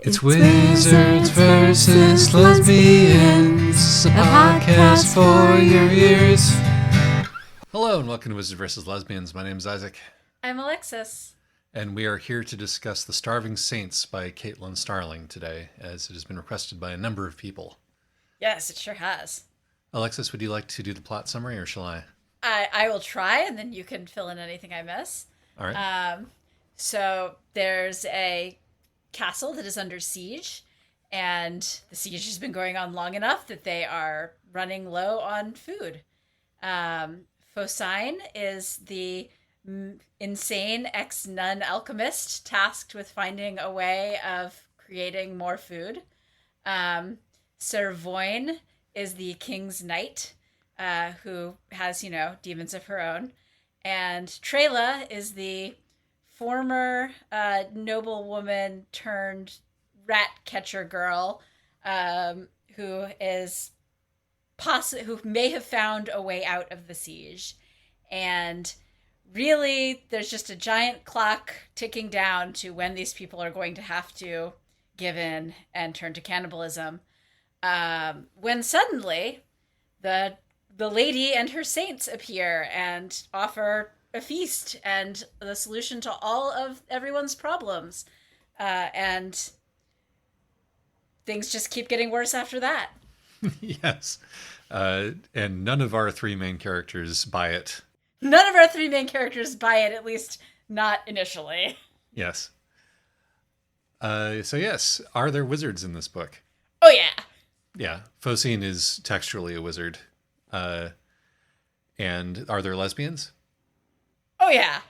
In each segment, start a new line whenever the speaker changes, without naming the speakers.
It's Wizards versus Lesbians, a podcast for your ears. Hello and welcome to Wizards versus Lesbians. My name is Isaac.
I'm Alexis.
And we are here to discuss The Starving Saints by Caitlin Starling today, as it has been requested by a number of people.
Yes, it sure has.
Alexis, would you like to do the plot summary or shall I?
I will try, and then you can fill in anything I miss.
All right.
So there's a castle that is under siege, and the siege has been going on long enough that they are running low on food. Phocine is the insane ex-nun alchemist tasked with finding a way of creating more food. Servoine is the king's knight, who has, demons of her own. And Trela is the former noblewoman turned rat catcher girl, who may have found a way out of the siege. And really, there's just a giant clock ticking down to when these people are going to have to give in and turn to cannibalism. When suddenly the lady and her saints appear and offer a feast and the solution to all of everyone's problems. And things just keep getting worse after that.
Yes. And none of our three main characters buy it.
None of our three main characters buy it, at least not initially.
Yes. So yes, are there wizards in this book?
Oh, yeah.
Yeah. Phocine is textually a wizard. And are there lesbians?
Oh, yeah.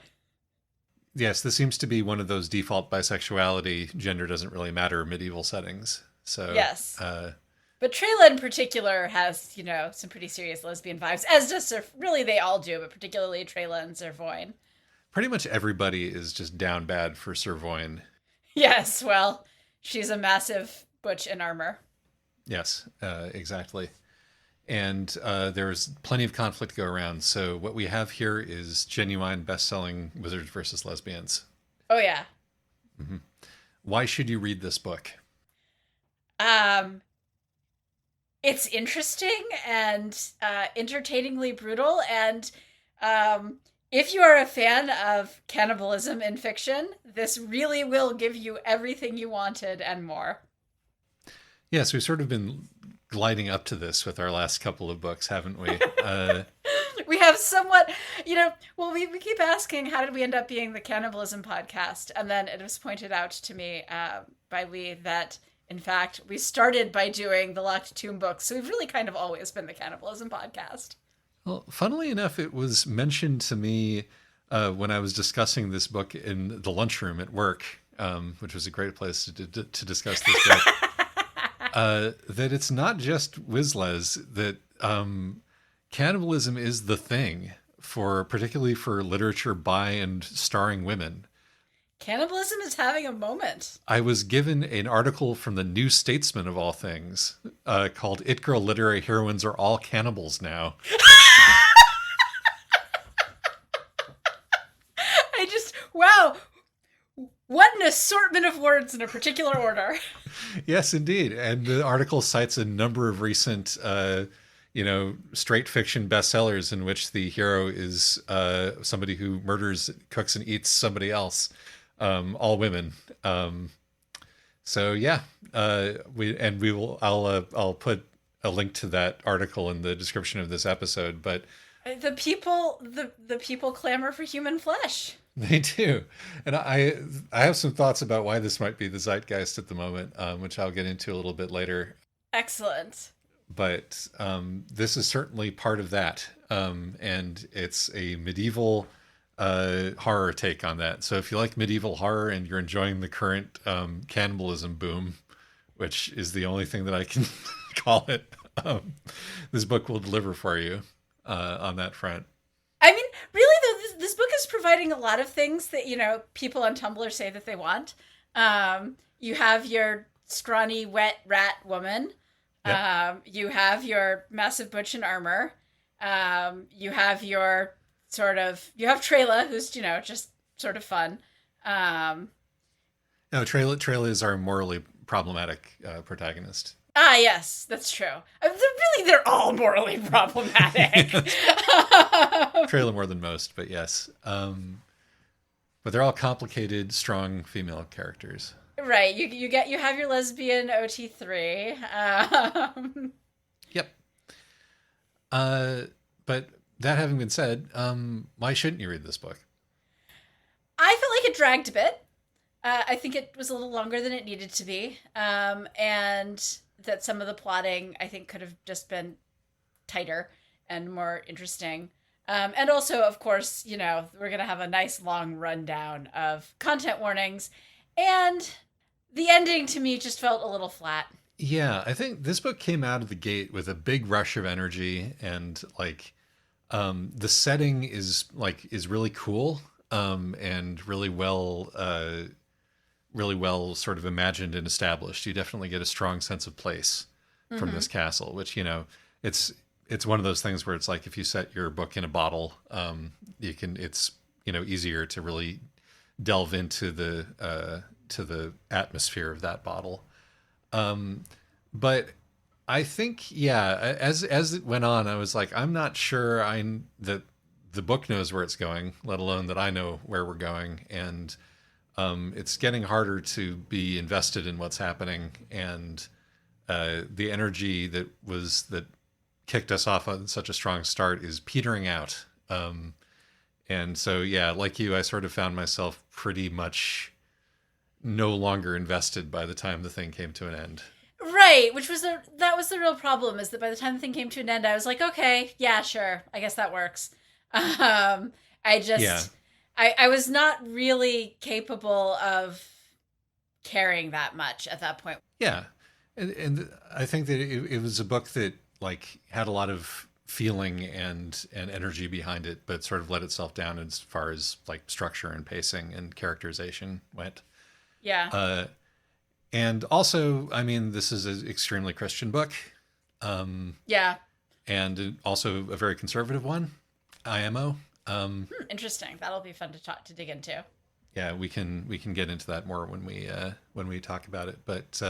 Yes, this seems to be one of those default bisexuality, gender doesn't really matter medieval settings. So
yes. But Trela in particular has, some pretty serious lesbian vibes, as does really they all do, but particularly Trela and Servoine.
Pretty much everybody is just down bad for Servoine.
Yes, well, she's a massive butch in armor.
Yes, exactly. And there's plenty of conflict to go around. So what we have here is genuine best-selling Wizards versus Lesbians.
Oh, yeah.
Mm-hmm. Why should you read this book?
It's interesting and entertainingly brutal. And if you are a fan of cannibalism in fiction, this really will give you everything you wanted and more.
Yes, we've sort of been gliding up to this with our last couple of books, haven't we?
We have somewhat, we keep asking, how did we end up being the cannibalism podcast? And then it was pointed out to me by Lee that, in fact, we started by doing the Locked Tomb books. So we've really kind of always been the cannibalism podcast.
Well, funnily enough, it was mentioned to me when I was discussing this book in the lunchroom at work, which was a great place to discuss this book. That it's not just Wizles, that cannibalism is the thing, particularly for literature by and starring women.
Cannibalism is having a moment.
I was given an article from the New Statesman, of all things, called "It Girl Literary Heroines Are All Cannibals Now."
Wow. What an assortment of words in a particular order.
Yes, indeed. And the article cites a number of recent, straight fiction bestsellers in which the hero is somebody who murders, cooks, and eats somebody else, all women. So yeah, I'll put a link to that article in the description of this episode. But
the people clamor for human flesh.
They do. And I have some thoughts about why this might be the zeitgeist at the moment, which I'll get into a little bit later.
Excellent.
But this is certainly part of that. And it's a medieval horror take on that. So if you like medieval horror and you're enjoying the current cannibalism boom, which is the only thing that I can call it, this book will deliver for you on that front.
I mean, really, though, this book is providing a lot of things that, people on Tumblr say that they want. You have your scrawny, wet rat woman. Yep. You have your massive butch in armor. You have you have Trela, who's, just sort of fun.
No, Trela is our morally problematic protagonist.
Ah, yes, that's true. They're all morally problematic.
Trailer more than most, but yes. But they're all complicated, strong female characters.
Right. You have your lesbian OT3.
Yep. But that having been said, why shouldn't you read this book?
I felt like it dragged a bit. I think it was a little longer than it needed to be. And that some of the plotting, I think, could have just been tighter and more interesting. And also, of course, we're going to have a nice long rundown of content warnings. And the ending to me just felt a little flat.
Yeah, I think this book came out of the gate with a big rush of energy, and the setting is really cool, and really well sort of imagined and established. You definitely get a strong sense of place from this castle, which it's one of those things where it's like if you set your book in a bottle, it's easier to really delve into the atmosphere of that bottle. But I think, as it went on, I was like, I'm not sure that the book knows where it's going, let alone that I know where we're going. And it's getting harder to be invested in what's happening. And the energy that kicked us off on such a strong start is petering out. And so, like you, I sort of found myself pretty much no longer invested by the time the thing came to an end.
Right, that was the real problem, is that by the time the thing came to an end, I was like, okay, yeah, sure, I guess that works. I was not really capable of caring that much at that point.
Yeah, and I think that it was a book that had a lot of feeling and energy behind it, but sort of let itself down as far as structure and pacing and characterization went.
Yeah.
And also, I mean, this is an extremely Christian book.
Yeah.
And also a very conservative one, IMO.
Interesting. That'll be fun to dig into.
Yeah, we can get into that more when we talk about it. But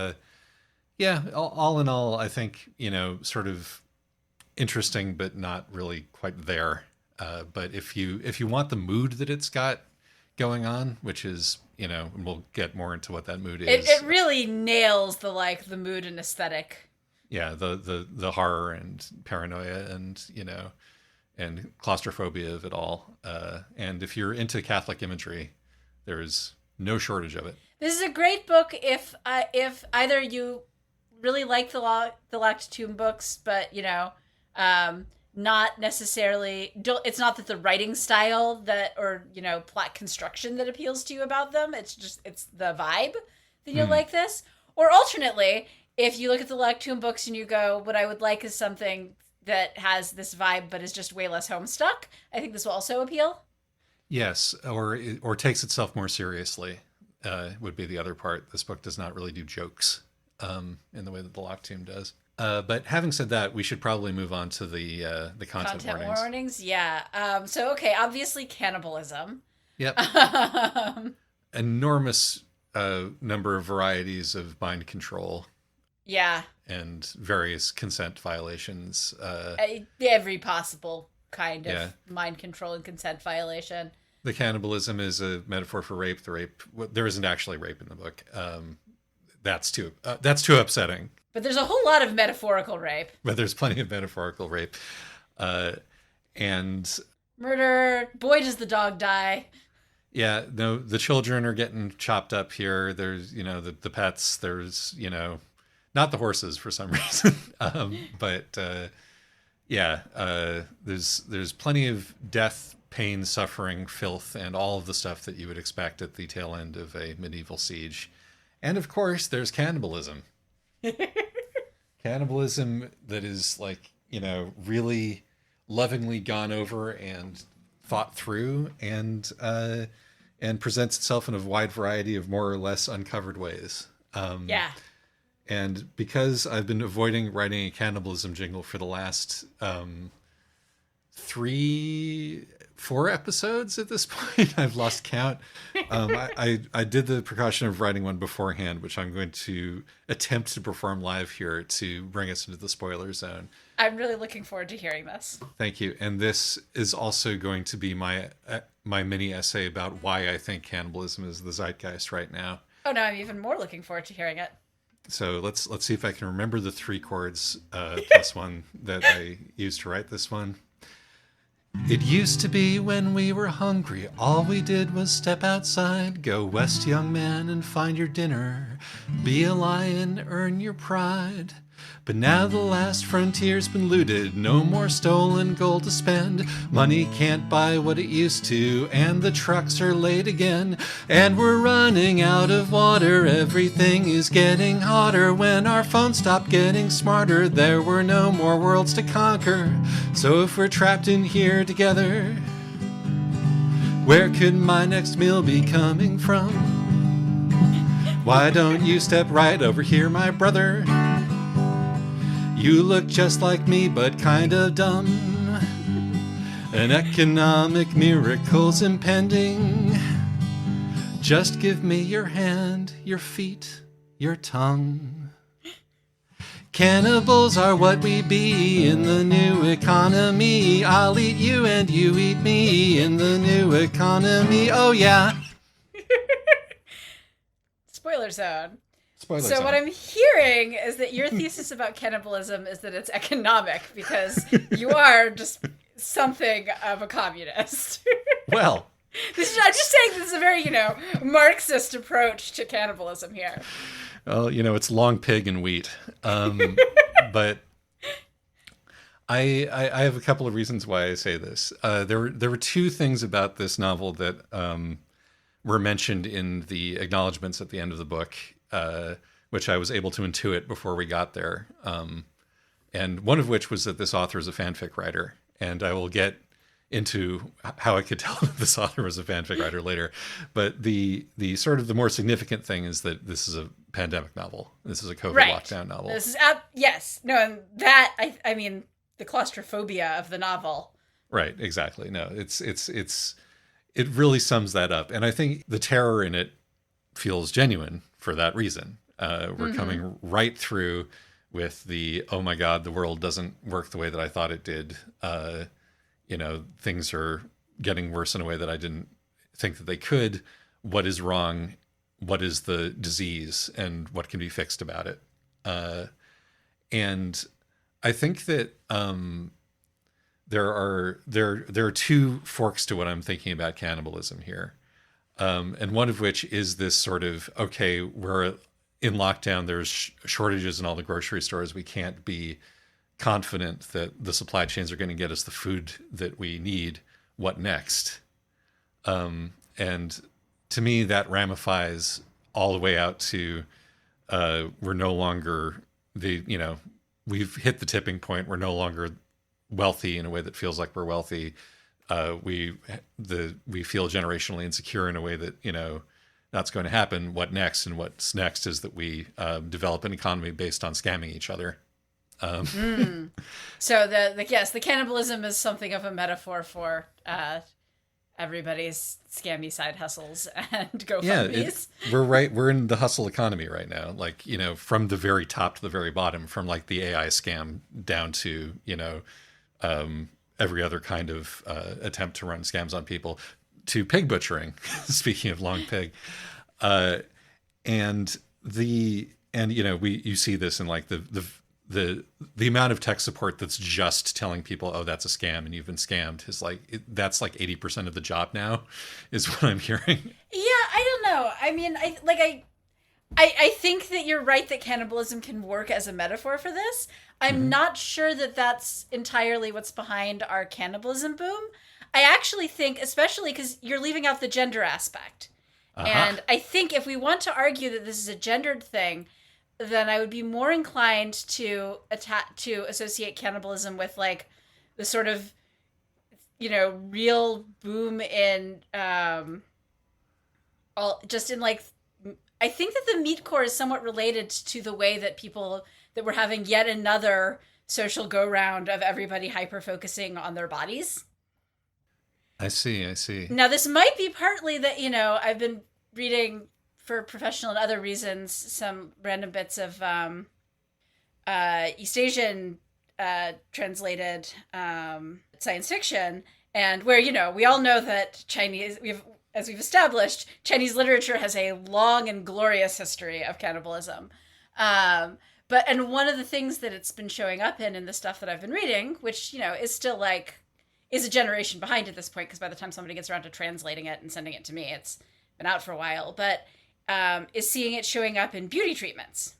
all in all, I think sort of interesting, but not really quite there. But if you want the mood that it's got going on, which is we'll get more into what that mood is.
It really nails the mood and aesthetic.
Yeah, the horror and paranoia and and claustrophobia of it all. And if you're into Catholic imagery, there is no shortage of it.
This is a great book if either you really like the Locked Tomb books, but not necessarily. It's not that the writing style or plot construction that appeals to you about them. It's the vibe that you'll like this. Or alternately, if you look at the Locked Tomb books and you go, what I would like is something that has this vibe but is just way less Homestuck, I think this will also appeal.
Yes, or takes itself more seriously would be the other part. This book does not really do jokes in the way that the Locked Tomb does. But having said that, we should probably move on to the content warnings.
Yeah. So, okay, obviously cannibalism.
Yep. Enormous number of varieties of mind control.
Yeah.
And various consent violations.
Every possible kind of mind control and consent violation.
The cannibalism is a metaphor for rape. There isn't actually rape in the book. That's too upsetting.
But there's a whole lot of metaphorical rape.
But there's plenty of metaphorical rape. And
murder. Boy, does the dog die.
Yeah, no, the children are getting chopped up here. There's, the pets. There's, not the horses for some reason. There's plenty of death, pain, suffering, filth, and all of the stuff that you would expect at the tail end of a medieval siege. And of course, there's cannibalism. Cannibalism that is really lovingly gone over and thought through and presents itself in a wide variety of more or less uncovered ways. And because I've been avoiding writing a cannibalism jingle for the last 3 4 episodes at this point. I've lost count. I did the precaution of writing one beforehand, which I'm going to attempt to perform live here to bring us into the spoiler zone.
I'm really looking forward to hearing this.
Thank you. And this is also going to be my mini essay about why I think cannibalism is the zeitgeist right now.
Oh, no, I'm even more looking forward to hearing it.
So let's see if I can remember the 3 chords plus one that I used to write this one. It used to be when we were hungry, all we did was step outside, go west, young man, and find your dinner. Be a lion, earn your pride. But now the last frontier's been looted, no more stolen gold to spend. Money can't buy what it used to, and the trucks are late again. And we're running out of water, everything is getting hotter. When our phones stopped getting smarter, there were no more worlds to conquer. So if we're trapped in here together, where could my next meal be coming from? Why don't you step right over here, my brother? You look just like me, but kind of dumb. An economic miracle's impending. Just give me your hand, your feet, your tongue. Cannibals are what we be in the new economy. I'll eat you and you eat me in the new economy. Oh yeah.
Spoiler zone.
Spoiler
so
zone.
What I'm hearing is that your thesis about cannibalism is that it's economic because you are just something of a communist.
Well,
I'm just saying this is a very, Marxist approach to cannibalism here.
Well, it's long pig and wheat. But I have a couple of reasons why I say this. There were 2 things about this novel that were mentioned in the acknowledgments at the end of the book, which I was able to intuit before we got there. And one of which was that this author is a fanfic writer. And I will get into how I could tell that this author was a fanfic writer later. But the sort of the more significant thing is that this is a pandemic novel. This is a COVID lockdown novel.
This is yes. No, and that I mean the claustrophobia of the novel.
Right, exactly. No, it really sums that up. And I think the terror in it feels genuine for that reason. We're coming right through with the, oh my God, the world doesn't work the way that I thought it did. Things are getting worse in a way that I didn't think that they could. What is wrong? What is the disease? And what can be fixed about it? And I think that there are 2 forks to what I'm thinking about cannibalism here. And one of which is this sort of, okay, we're in lockdown, there's shortages in all the grocery stores. We can't be confident that the supply chains are going to get us the food that we need. What next? And to me, that ramifies all the way out to we're no longer we've hit the tipping point. We're no longer wealthy in a way that feels like we're wealthy. We feel generationally insecure in a way that that's going to happen. What next? And what's next is that we develop an economy based on scamming each other.
So the cannibalism is something of a metaphor for everybody's scammy side hustles and GoFundMes.
We're in the hustle economy right now. Like, from the very top to the very bottom, from like the AI scam down to, every other kind of attempt to run scams on people, to pig butchering. Speaking of long pig, you see this in like the amount of tech support that's just telling people, oh, that's a scam and you've been scammed, is like that's like 80% of the job now, is what I'm hearing.
Yeah, I don't know. I mean, I think that you're right that cannibalism can work as a metaphor for this. I'm not sure that that's entirely what's behind our cannibalism boom. I actually think, especially because you're leaving out the gender aspect. And I think if we want to argue that this is a gendered thing, then I would be more inclined to associate cannibalism with like the sort of, real boom in I think that the meatcore is somewhat related to the way that we're having yet another social go round of everybody hyper focusing on their bodies.
I see. I see.
Now, this might be partly that, I've been reading for professional and other reasons some random bits of East Asian translated science fiction, and where, we all know that as we've established, Chinese literature has a long and glorious history of cannibalism. And one of the things that it's been showing up in the stuff that I've been reading, which, is still is a generation behind at this point, because by the time somebody gets around to translating it and sending it to me, it's been out for a while, but is seeing it showing up in beauty treatments.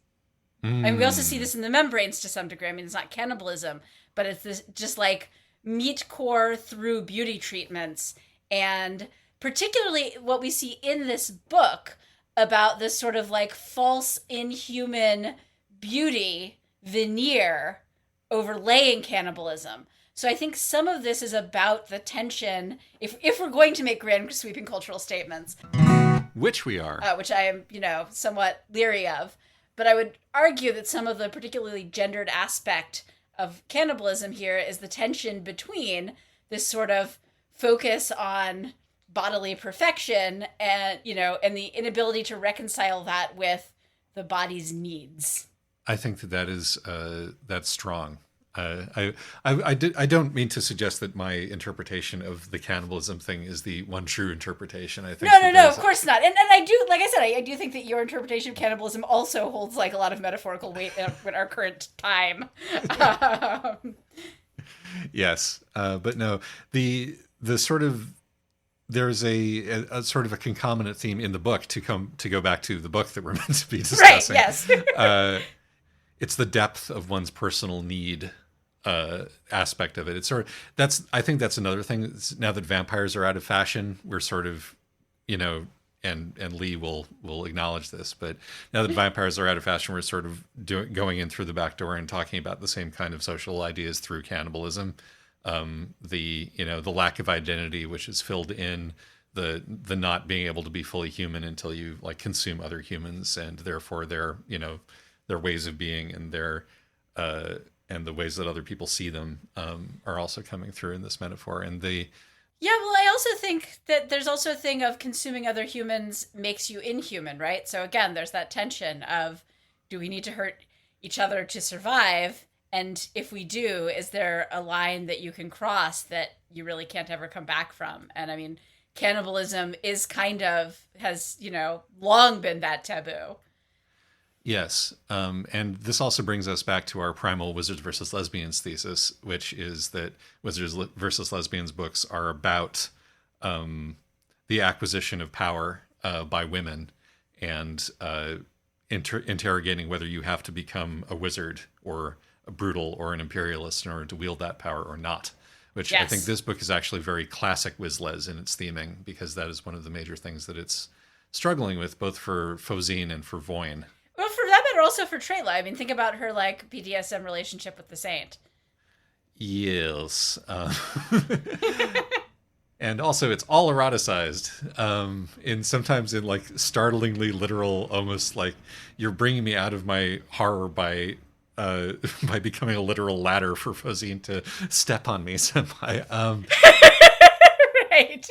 And we also see this in the membranes to some degree. I mean, it's not cannibalism, but it's this just meat core through beauty treatments. And particularly what we see in this book about this sort of false inhuman beauty veneer overlaying cannibalism. So I think some of this is about the tension, if we're going to make grand sweeping cultural statements.
Which we are.
Which I am, somewhat leery of. But I would argue that some of the particularly gendered aspect of cannibalism here is the tension between this sort of focus on bodily perfection and, and the inability to reconcile that with the body's needs.
I think that is that's strong. I don't mean to suggest that my interpretation of the cannibalism thing is the one true interpretation. I think
no, of course not. And I do, like I said, I do think that your interpretation of cannibalism also holds a lot of metaphorical weight in our current time.
Yes, but no, the sort of there's a sort of a concomitant theme in the book to go back to the book that we're meant to be discussing.
Right. Yes.
It's the depth of one's personal need aspect of it. It's I think that's another thing. Now that vampires are out of fashion, we're sort of, and Lee will acknowledge this, but now that vampires are out of fashion, we're sort of going in through the back door and talking about the same kind of social ideas through cannibalism. The lack of identity, which is filled in the not being able to be fully human until you consume other humans, and therefore their ways of being and their and the ways that other people see them are also coming through in this metaphor. And
I also think that there's also a thing of consuming other humans makes you inhuman, right? So again, there's that tension of, do we need to hurt each other to survive? And if we do, is there a line that you can cross that you really can't ever come back from? And I mean, cannibalism has, long been that taboo.
Yes. And this also brings us back to our primal Wizards versus Lesbians thesis, which is that Wizards versus Lesbians books are about the acquisition of power by women and interrogating whether you have to become a wizard or a brutal or an imperialist in order to wield that power or not. Which yes. I think this book is actually very classic Wizles in its theming, because that is one of the major things that it's struggling with, both for Fozine and for Voyne.
Well, for that matter, also for Trayla. I mean, think about her BDSM relationship with the Saint.
Yes. And also, it's all eroticized. Sometimes in startlingly literal, almost you're bringing me out of my horror by becoming a literal ladder for Fozine to step on me.
Right.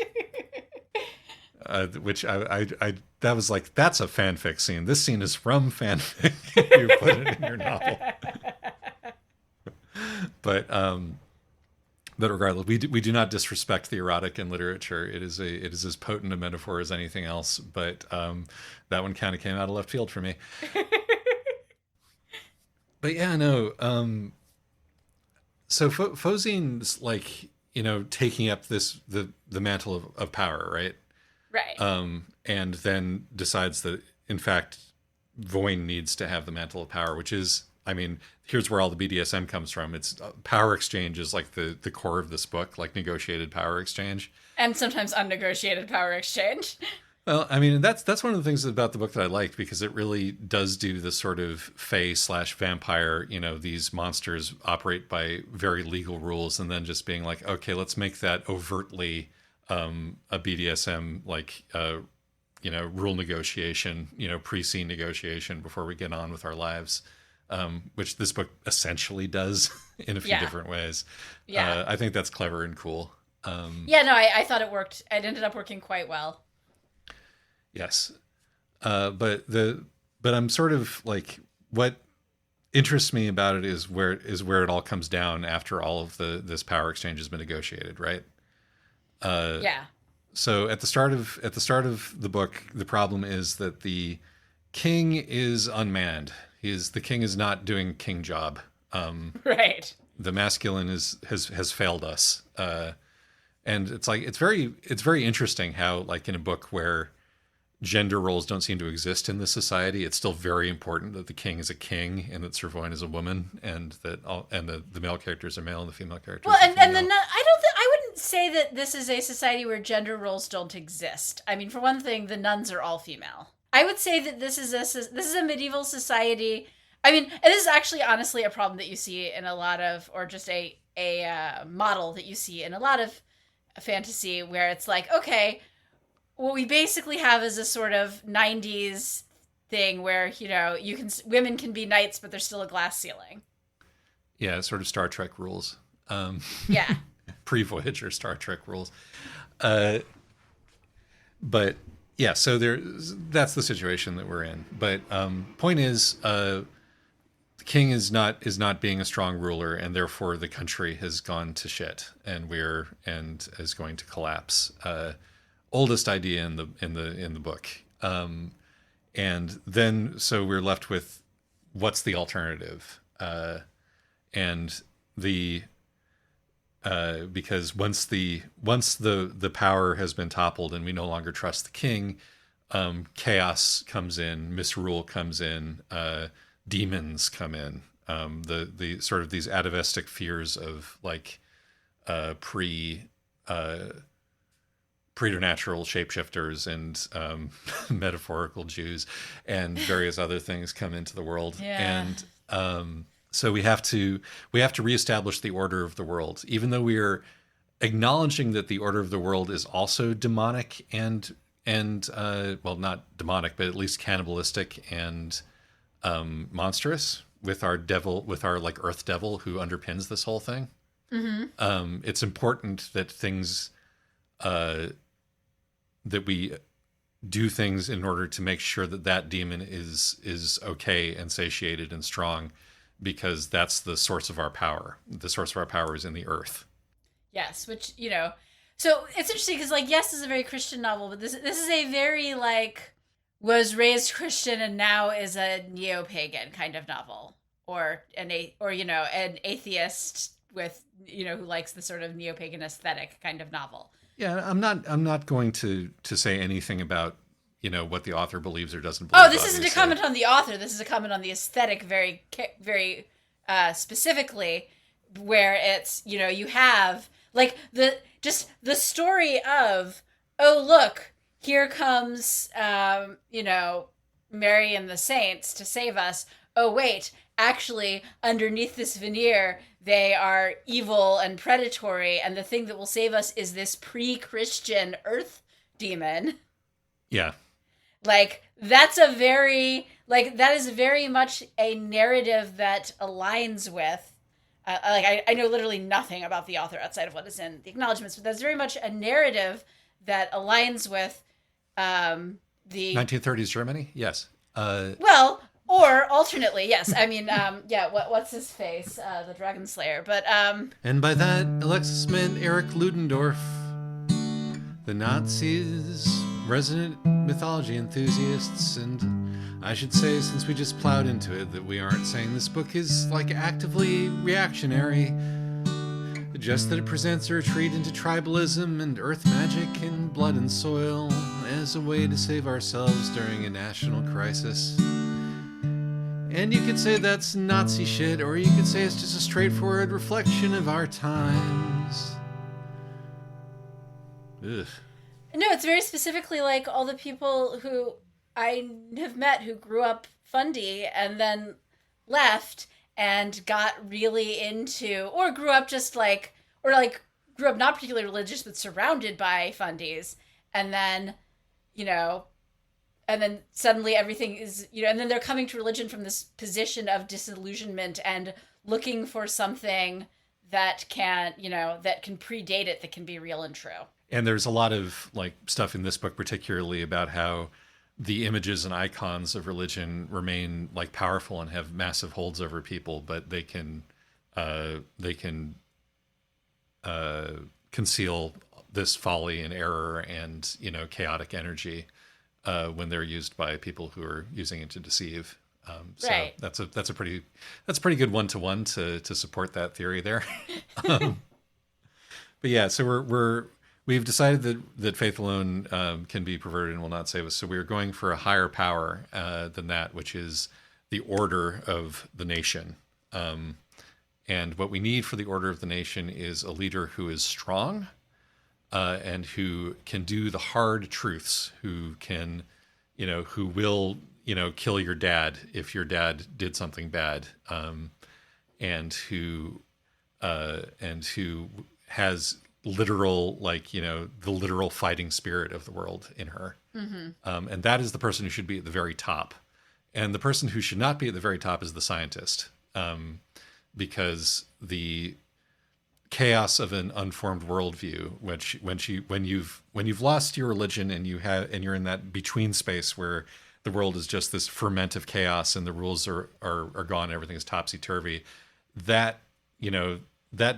Which I that was that's a fanfic scene. This scene is from fanfic. You put it in your novel. But regardless, we do not disrespect the erotic in literature. It is as potent a metaphor as anything else. But that one kind of came out of left field for me. But yeah, no. So Fozine's taking up the mantle of power, right?
Right.
And then decides that, in fact, Voyne needs to have the mantle of power, which is, here's where all the BDSM comes from. It's power exchange is the core of this book, negotiated power exchange. And
sometimes unnegotiated power exchange.
Well, that's one of the things about the book that I liked, because it really does do this sort of fae/vampire, these monsters operate by very legal rules, and then just being okay, let's make that overtly a BDSM rule negotiation, pre-scene negotiation before we get on with our lives, which this book essentially does in a few different ways. Yeah. I think that's clever and cool.
Yeah, no, I thought it worked. It ended up working quite well.
Yes. But I'm sort of like, what interests me about it is where it all comes down after all of this power exchange has been negotiated, right?
Yeah.
So at the start of the book, the problem is that the king is unmanned. The king is not doing king job.
Right.
The masculine has failed us. And it's like it's very interesting how, like, in a book where gender roles don't seem to exist in this society, it's still very important that the king is a king and that Servoin is a woman, and that the male characters are male and the female characters
Well,
are
and
female.
the nun, I wouldn't say that this is a society where gender roles don't exist. I mean, for one thing, the nuns are all female. I would say that this is a medieval society. I mean, and this is actually honestly a problem that you see in a lot of, or just a model that you see in a lot of fantasy, where it's like, okay, what we basically have is a sort of 90s thing where, women can be knights, but there's still a glass ceiling.
Yeah, sort of Star Trek rules.
Yeah.
Pre-Voyager Star Trek rules. But yeah, so that's the situation that we're in. But point is, the king is not being a strong ruler, and therefore the country has gone to shit, and is going to collapse. Oldest idea in the book. And then so we're left with, what's the alternative? And because once the power has been toppled and we no longer trust the king, chaos comes in, misrule comes in, demons come in, the sort of these atavistic fears of, like, preternatural shapeshifters and metaphorical Jews and various other things come into the world.
Yeah.
And so we have to reestablish the order of the world, even though we are acknowledging that the order of the world is also demonic and well, not demonic, but at least cannibalistic and monstrous, with our like earth devil who underpins this whole thing.
Mm-hmm.
It's important that that we do things in order to make sure that demon is okay and satiated and strong, because that's the source of our power. The source of our power is in the earth.
Yes, which, so it's interesting because, like, yes, this is a very Christian novel, but this is a very, like, was raised Christian and now is a neo-pagan kind of novel, or an atheist with, who likes the sort of neo-pagan aesthetic kind of novel.
Yeah, I'm not going to say anything about, what the author believes or doesn't believe.
Oh, this isn't a comment on the author. This is a comment on the aesthetic, very, very specifically, where it's, you have, like, the story of, oh, look, here comes, Mary and the saints to save us. Oh, wait, actually, underneath this veneer, they are evil and predatory, and the thing that will save us is this pre-Christian earth demon.
Yeah.
Like, that is very much a narrative that aligns with, I know literally nothing about the author outside of what is in the acknowledgments, but that's very much a narrative that aligns with the
1930s Germany. Yes.
Well, or alternately, yes. I mean, what's his face? The Dragon Slayer. But
and by that, Alexis meant Erich Ludendorff, the Nazis, resident mythology enthusiasts. And I should say, since we just plowed into it, that we aren't saying this book is, like, actively reactionary, just that it presents a retreat into tribalism and earth magic and blood and soil as a way to save ourselves during a national crisis. And you could say that's Nazi shit, or you could say it's just a straightforward reflection of our times. Ugh.
No, it's very specifically like all the people who I have met who grew up fundy and then left and got really into, or grew up just like, or like grew up not particularly religious but surrounded by fundies, and then, and then suddenly everything is, and then they're coming to religion from this position of disillusionment and looking for something that can, that can predate it, that can be real and true.
And there's a lot of like stuff in this book, particularly about how the images and icons of religion remain like powerful and have massive holds over people, but they can conceal this folly and error and chaotic energy when they're used by people who are using it to deceive. So
Right.
that's a pretty good one-to-one to support that theory there. But yeah, so we've decided that faith alone can be perverted and will not save us. So we're going for a higher power than that, which is the order of the nation. And what we need for the order of the nation is a leader who is strong and who can do the hard truths, who can, who will, kill your dad if your dad did something bad, and who has literal, the literal fighting spirit of the world in her. Mm-hmm. And that is the person who should be at the very top. And the person who should not be at the very top is the scientist, because the chaos of an unformed worldview, when you've lost your religion and you're in that between space where the world is just this ferment of chaos and the rules are gone, everything is topsy-turvy, that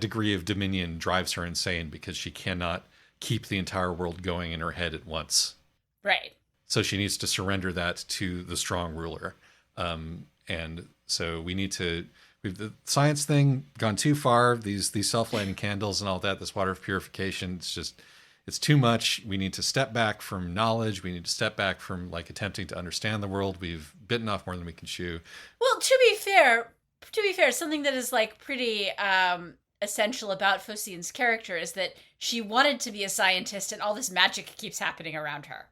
degree of dominion drives her insane because she cannot keep the entire world going in her head at once.
Right.
So she needs to surrender that to the strong ruler. And so we've the science thing gone too far. These self-lighting candles and all that, this water of purification, it's too much. We need to step back from knowledge. We need to step back from attempting to understand the world. We've bitten off more than we can chew.
Well, to be fair, something that is pretty essential about Fossine's character is that she wanted to be a scientist, and all this magic keeps happening around her.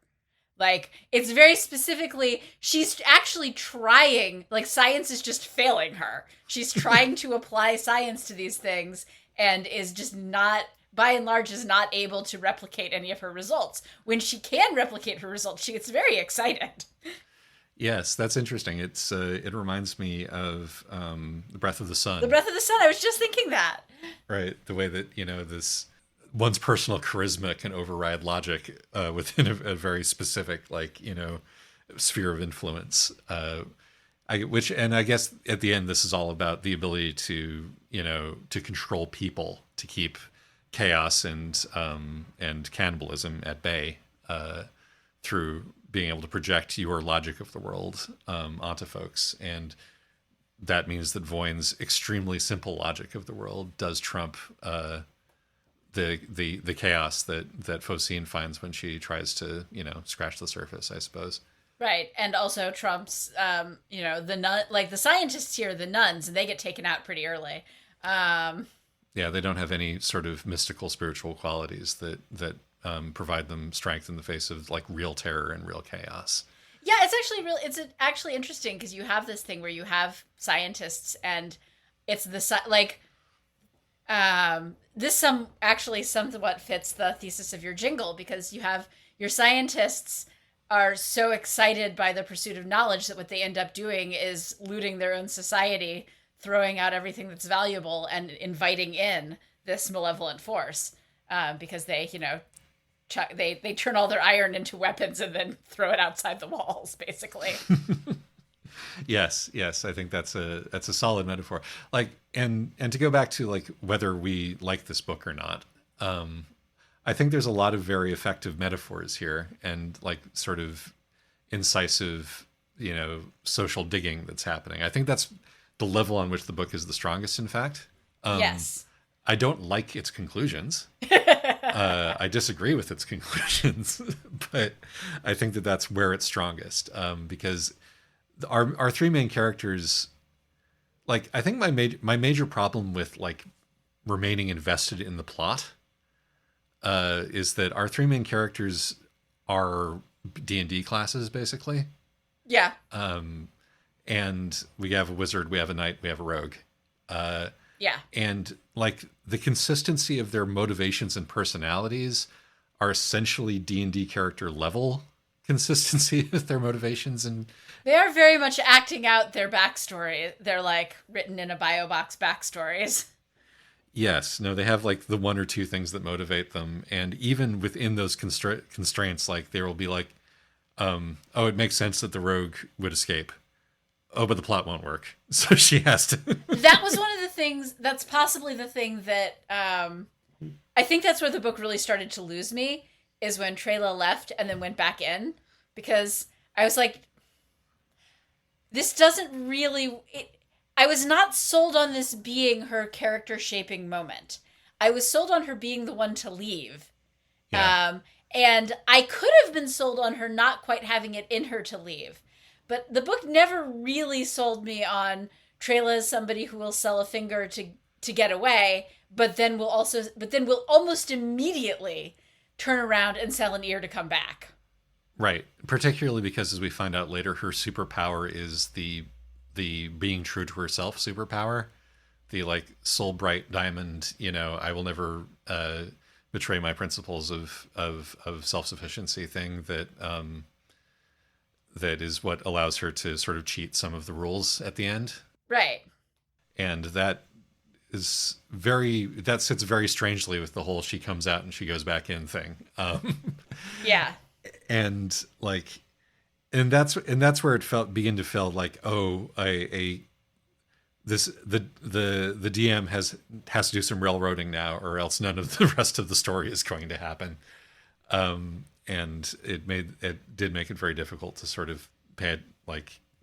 It's very specifically, she's actually trying, science is just failing her. She's trying to apply science to these things and is just not, by and large, is not able to replicate any of her results. When she can replicate her results, she gets very excited.
Yes, that's interesting. It reminds me of The Breath of the Sun.
The Breath of the Sun, I was just thinking that.
Right, the way that, this one's personal charisma can override logic within a very specific, sphere of influence. I guess at the end, this is all about the ability to control people, to keep chaos and cannibalism at bay through being able to project your logic of the world onto folks. And that means that Voyn's extremely simple logic of the world does trump the chaos that Focine finds when she tries to scratch the surface, I suppose.
Right, and also trumps the scientists here, the nuns, and they get taken out pretty early.
Yeah, they don't have any sort of mystical spiritual qualities that provide them strength in the face of real terror and real chaos.
Yeah, it's actually interesting because you have this thing where you have scientists and it's this somewhat fits the thesis of your jingle, because you have your scientists are so excited by the pursuit of knowledge that what they end up doing is looting their own society, throwing out everything that's valuable, and inviting in this malevolent force because they they turn all their iron into weapons and then throw it outside the walls, basically.
Yes, I think that's a solid metaphor. And to go back to whether we like this book or not, I think there's a lot of very effective metaphors here and sort of incisive, social digging that's happening. I think that's the level on which the book is the strongest, in fact.
Yes.
I don't like its conclusions. I disagree with its conclusions, but I think that that's where it's strongest, because our three main characters, I think my major problem with remaining invested in the plot is that our three main characters are D&D classes, basically.
Yeah.
And we have a wizard, we have a knight, we have a rogue.
Yeah.
And the consistency of their motivations and personalities are essentially D&D character level consistency with their motivations, and
they are very much acting out their backstory. They're written in a bio box backstories.
Yes, no, they have like the one or two things that motivate them, and even within those constraints, like there will be like, oh, it makes sense that the rogue would escape. Oh, but the plot won't work, so she has to.
That was one of the things. That's possibly the thing that I think that's where the book really started to lose me, is when Trela left and then went back in, because I was like, this doesn't really. I was not sold on this being her character shaping moment. I was sold on her being the one to leave.
Yeah.
And I could have been sold on her not quite having it in her to leave. But the book never really sold me on Trela as somebody who will sell a finger to get away, but then will almost immediately turn around and sell an ear to come back.
Right. Particularly because, as we find out later, her superpower is the being true to herself superpower. The like soul bright diamond, I will never betray my principles of self-sufficiency thing that is what allows her to sort of cheat some of the rules at the end.
Right.
And that sits very strangely with the whole she comes out and she goes back in thing.
Yeah.
And like, and that's where it began to feel like, oh, the DM has to do some railroading now, or else none of the rest of the story is going to happen. And it did make it very difficult to sort of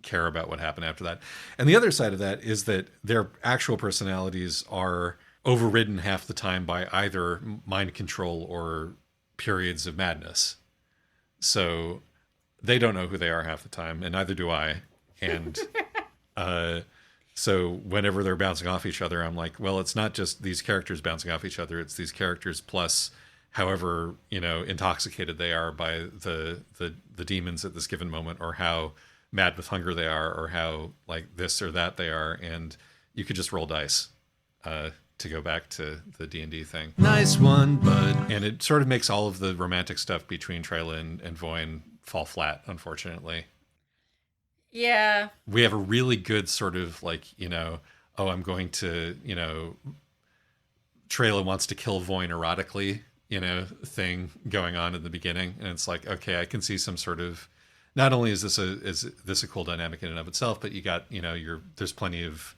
care about what happened after that. And the other side of that is that their actual personalities are overridden half the time by either mind control or periods of madness. So they don't know who they are half the time, and neither do I. And so whenever they're bouncing off each other, I'm like, well, it's not just these characters bouncing off each other. It's these characters plus however, intoxicated they are by the demons at this given moment, or how mad with hunger they are, or how like this or that they are. And you could just roll dice to go back to the D&D thing. Nice one, bud. And it sort of makes all of the romantic stuff between Trela and Voyn fall flat, unfortunately.
Yeah.
We have a really good sort of like, oh, I'm going to, Trela wants to kill Voyn erotically, thing going on in the beginning. And it's like, okay, I can see some sort of, not only is this a cool dynamic in and of itself, but you got, there's plenty of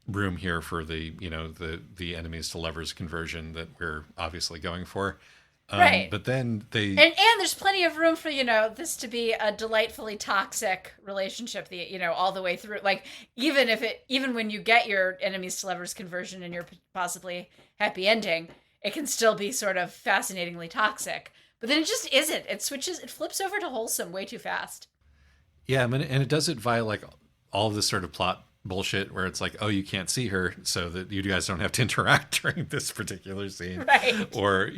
room here for the enemies to lovers conversion that we're obviously going for.
Right.
But then and
there's plenty of room for, this to be a delightfully toxic relationship, all the way through. Like, even when you get your enemies to lovers conversion and your possibly happy ending, it can still be sort of fascinatingly toxic. But then it just isn't. It flips over to wholesome way too fast.
Yeah, I mean, and it does it via like all of this sort of plot bullshit where it's like, oh, you can't see her so that you guys don't have to interact during this particular scene.
Right.
Or,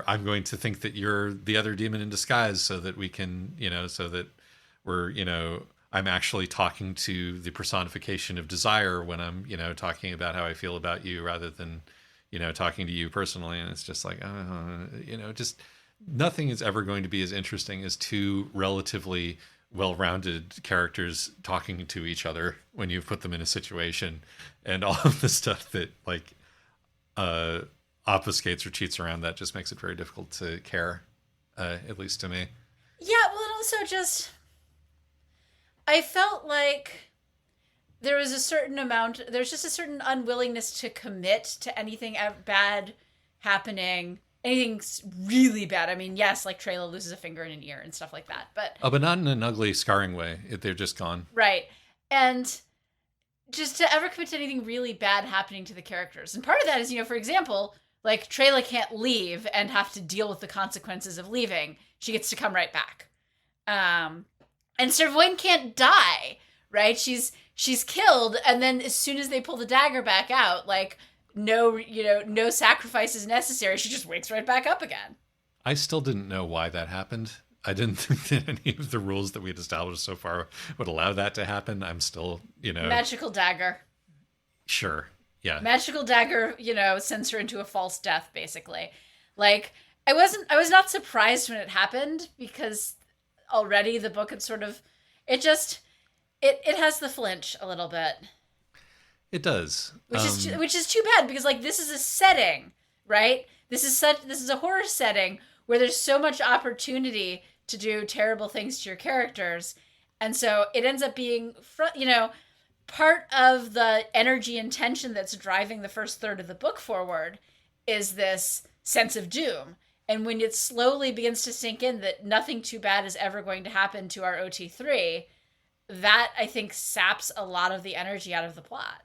I'm going to think that you're the other demon in disguise so that we can, so that we're, I'm actually talking to the personification of desire when I'm, talking about how I feel about you rather than, talking to you personally. And it's just like, just nothing is ever going to be as interesting as two relatively well-rounded characters talking to each other when you put them in a situation, and all of the stuff that like obfuscates or cheats around that just makes it very difficult to care, at least to me.
Yeah, well, and also just I felt like there's just a certain unwillingness to commit to anything bad happening. Anything's really bad. I mean, yes, like Trela loses a finger and an ear and stuff like that, but
not in an ugly, scarring way. They're just gone.
Right. And just to ever commit to anything really bad happening to the characters. And part of that is, for example, like Trela can't leave and have to deal with the consequences of leaving. She gets to come right back. And Sir Voyn can't die, right? She's killed, and then as soon as they pull the dagger back out, like, no sacrifice is necessary. She just wakes right back up again.
I still didn't know why that happened. I didn't think that any of the rules that we had established so far would allow that to happen. I'm still,
Magical dagger.
Sure. Yeah.
Magical dagger, sends her into a false death, basically. Like, I was not surprised when it happened, because already the book had sort of, it has the flinch a little bit.
It does.
Which is too bad, because like this is a setting, right? This is a horror setting where there's so much opportunity to do terrible things to your characters. And so it ends up being, part of the energy and tension that's driving the first third of the book forward is this sense of doom. And when it slowly begins to sink in that nothing too bad is ever going to happen to our OT3, that I think saps a lot of the energy out of the plot.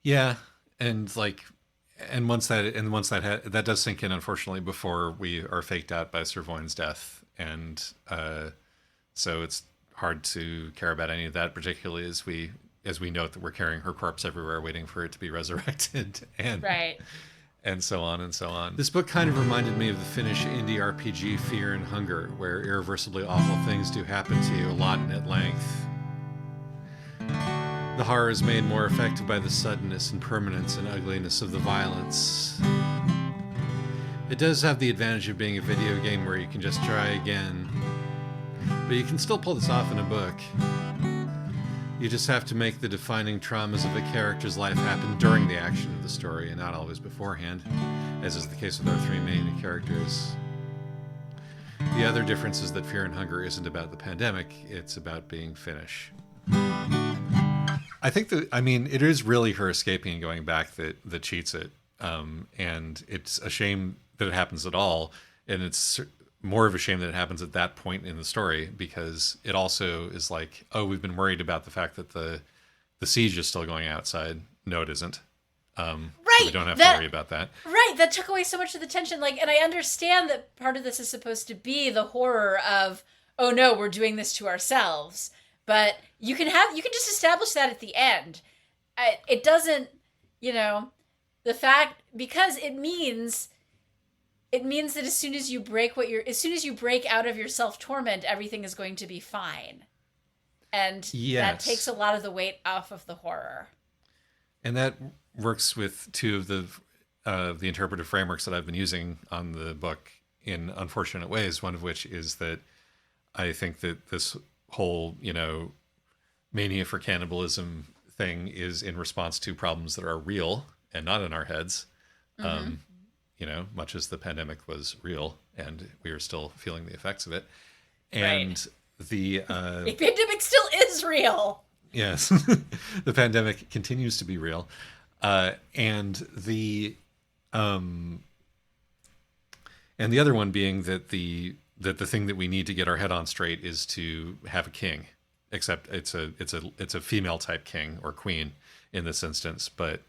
Yeah, and once that does sink in, unfortunately, before we are faked out by Sir Voyn's death, and so it's hard to care about any of that, particularly as we note that we're carrying her corpse everywhere, waiting for it to be resurrected, and
right,
and so on and so on. This book kind of reminded me of the Finnish indie RPG Fear and Hunger, where irreversibly awful things do happen to you a lot and at length. The horror is made more effective by the suddenness and permanence and ugliness of the violence. It does have the advantage of being a video game where you can just try again, but you can still pull this off in a book. You just have to make the defining traumas of a character's life happen during the action of the story and not always beforehand, as is the case with our three main characters. The other difference is that Fear and Hunger isn't about the pandemic, it's about being Finnish. I think it is really her escaping and going back that cheats it. And it's a shame that it happens at all. And it's more of a shame that it happens at that point in the story, because it also is like, oh, we've been worried about the fact that the siege is still going outside. No, it isn't. Right. We don't have to worry about that.
Right. That took away so much of the tension. And I understand that part of this is supposed to be the horror of, oh no, we're doing this to ourselves. But you can just establish that at the end. It doesn't, the fact, because it means that as soon as you break out of your self-torment, everything is going to be fine. And that takes a lot of the weight off of the horror.
And that works with two of the interpretive frameworks that I've been using on the book in unfortunate ways, one of which is that I think that this whole, mania for cannibalism thing is in response to problems that are real and not in our heads. Mm-hmm. Much as the pandemic was real and we are still feeling the effects of it. And the
pandemic still is real.
Yes. The pandemic continues to be real. And the other one being that the thing that we need to get our head on straight is to have a king, except it's a female type king or queen in this instance, but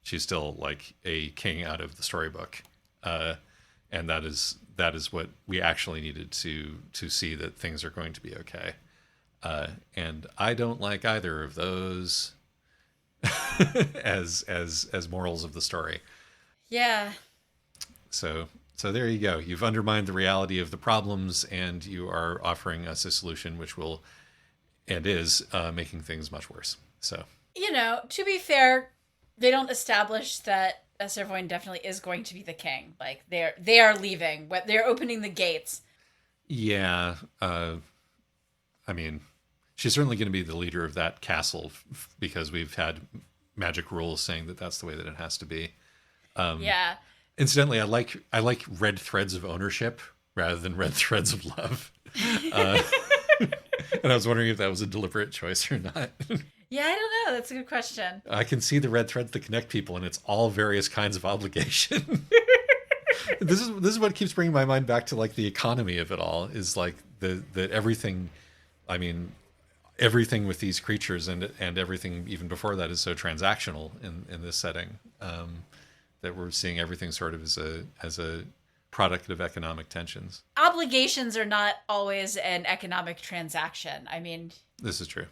she's still like a king out of the storybook, and that is what we actually needed to see that things are going to be okay, and I don't like either of those as morals of the story.
Yeah.
So there you go. You've undermined the reality of the problems, and you are offering us a solution which is making things much worse. So,
to be fair, they don't establish that Sir Voyn definitely is going to be the king. Like they are leaving. They're opening the gates.
Yeah. She's certainly going to be the leader of that castle because we've had magic rules saying that that's the way that it has to be.
Yeah.
Incidentally, I like red threads of ownership rather than red threads of love. And I was wondering if that was a deliberate choice or not.
Yeah, I don't know. That's a good question.
I can see the red threads that connect people, and it's all various kinds of obligation. This is what keeps bringing my mind back to like the economy of it all. Is like that everything. Everything with these creatures and everything even before that is so transactional in this setting. That we're seeing everything sort of as a product of economic tensions.
Obligations are not always an economic transaction.
This is true.